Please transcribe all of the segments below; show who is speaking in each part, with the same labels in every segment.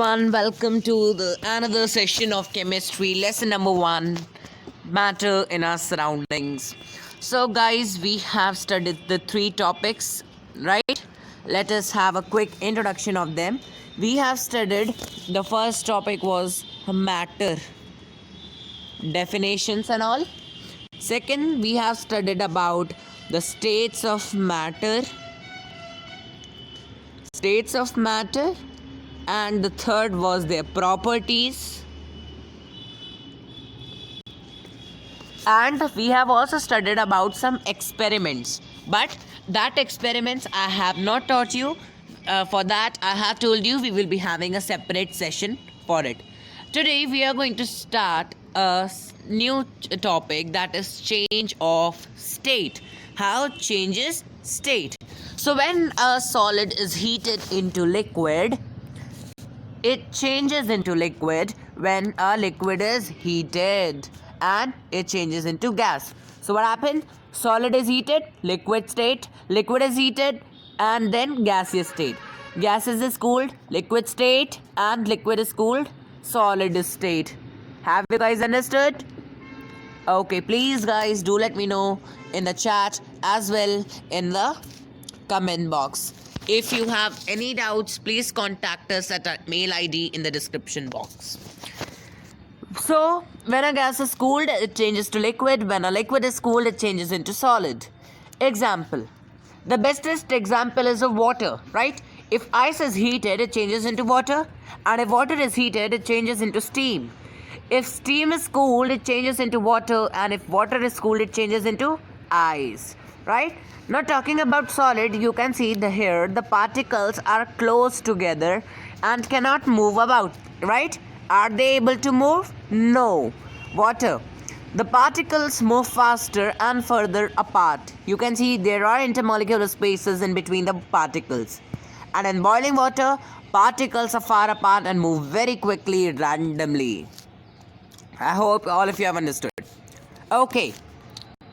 Speaker 1: everyone, welcome to the another session of chemistry, lesson number 1, matter in our surroundings. So guys, we have studied the 3 topics, right? Let us have a quick introduction of them. We have studied the first topic was matter, definitions and all. Second, we have studied about the states of matter, and the third was their properties. And we have also studied about some experiments, but that experiments I have not taught you. For that I have told you we will be having a separate session for it. Today we are going to start a new topic, that is change of state. How changes state. So when a solid is heated into liquid, it changes into liquid when a liquid is heated, and it changes into gas. So what happened? Solid is heated, liquid state, liquid is heated, and then gaseous state. Gases is cooled, liquid state, and liquid is cooled, solid state. Have you guys understood? Okay, please guys do let me know in the chat as well in the comment box. If you have any doubts, please contact us at our mail ID in the description box. So, when a gas is cooled, it changes to liquid. When a liquid is cooled, it changes into solid. Example. The bestest example is of water, right? If ice is heated, it changes into water. And if water is heated, it changes into steam. If steam is cooled, it changes into water. And if water is cooled, it changes into ice, right? Now talking about solid, you can see here the particles are close together and cannot move about, right? Are they able to move? No. Water. The particles move faster and further apart. You can see there are intermolecular spaces in between the particles. And in boiling water, particles are far apart and move very quickly randomly. I hope all of you have understood. Okay.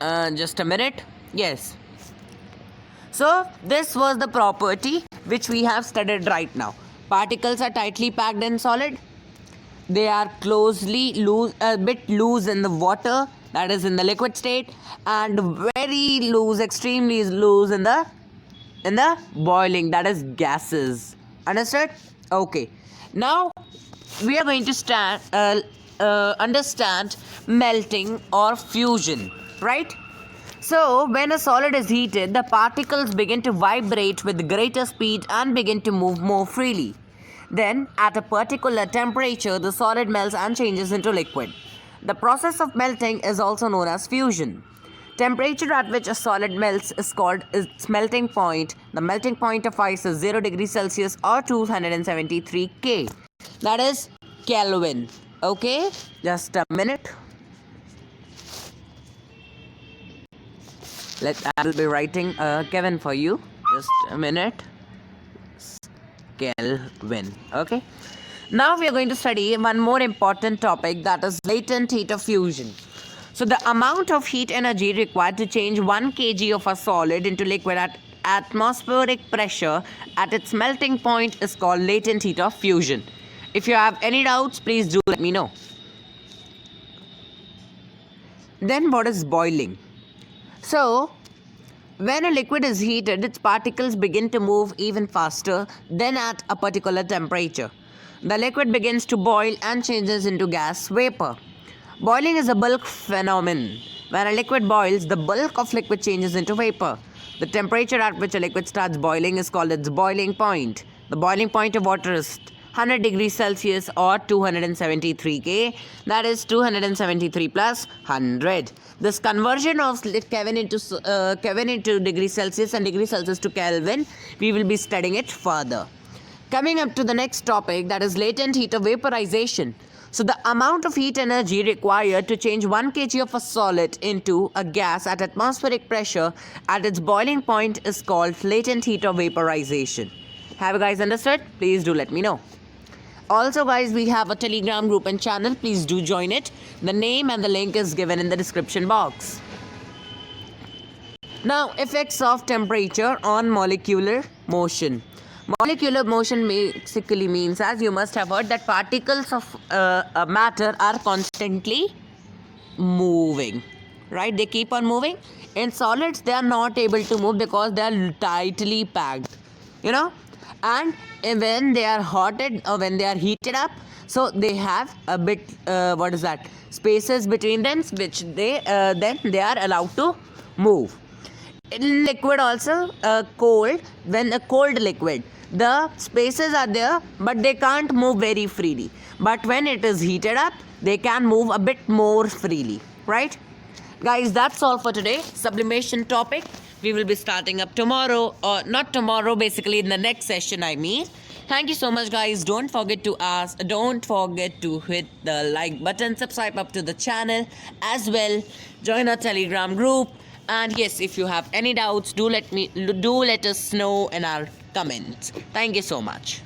Speaker 1: Just a minute. Yes. So, this was the property which we have studied right now. Particles are tightly packed in solid. They are closely loose, a bit loose in the water, that is in the liquid state, and very loose, extremely loose in the boiling, that is gases. Understood? Okay. Now, we are going to understand melting or fusion, right? So, when a solid is heated, the particles begin to vibrate with greater speed and begin to move more freely. Then, at a particular temperature, the solid melts and changes into liquid. The process of melting is also known as fusion. Temperature at which a solid melts is called its melting point. The melting point of ice is 0 degrees Celsius or 273 K. That is Kelvin. Okay, just a minute. I will be writing Kevin for you. Just a minute. Kelvin. Okay. Now we are going to study one more important topic, that is latent heat of fusion. So the amount of heat energy required to change 1 kg of a solid into liquid at atmospheric pressure at its melting point is called latent heat of fusion. If you have any doubts, please do let me know. Then what is boiling? So, when a liquid is heated, its particles begin to move even faster than at a particular temperature. The liquid begins to boil and changes into gas vapor. Boiling is a bulk phenomenon. When a liquid boils, the bulk of liquid changes into vapor. The temperature at which a liquid starts boiling is called its boiling point. The boiling point of water is 100 degrees Celsius or 273 K, that is 273 plus 100. This conversion of Kelvin into degrees Celsius and degrees Celsius to Kelvin, we will be studying it further. Coming up to the next topic, that is latent heat of vaporization. So the amount of heat energy required to change 1 kg of a solid into a gas at atmospheric pressure at its boiling point is called latent heat of vaporization. Have you guys understood? Please do let me know. Also guys, we have a Telegram group and channel. Please do join it. The name and the link is given in the description box. Now, effects of temperature on molecular motion. Molecular motion basically means, as you must have heard, that particles of matter are constantly moving, right? They keep on moving. In solids, they are not able to move because they are tightly packed, you know. And when they are hotted or when they are heated up, so they have a bit what is that, spaces between them, which they then they are allowed to move. In liquid also, cold, when a cold liquid, the spaces are there but they can't move very freely, but when it is heated up they can move a bit more freely, right? Guys, that's all for today. Sublimation topic we will be starting up tomorrow, or not tomorrow, basically in the next session, I mean. Thank you so much, guys. Don't forget to hit the like button, subscribe up to the channel as well, join our Telegram group, and yes, if you have any doubts, do let us know in our comments. Thank you so much.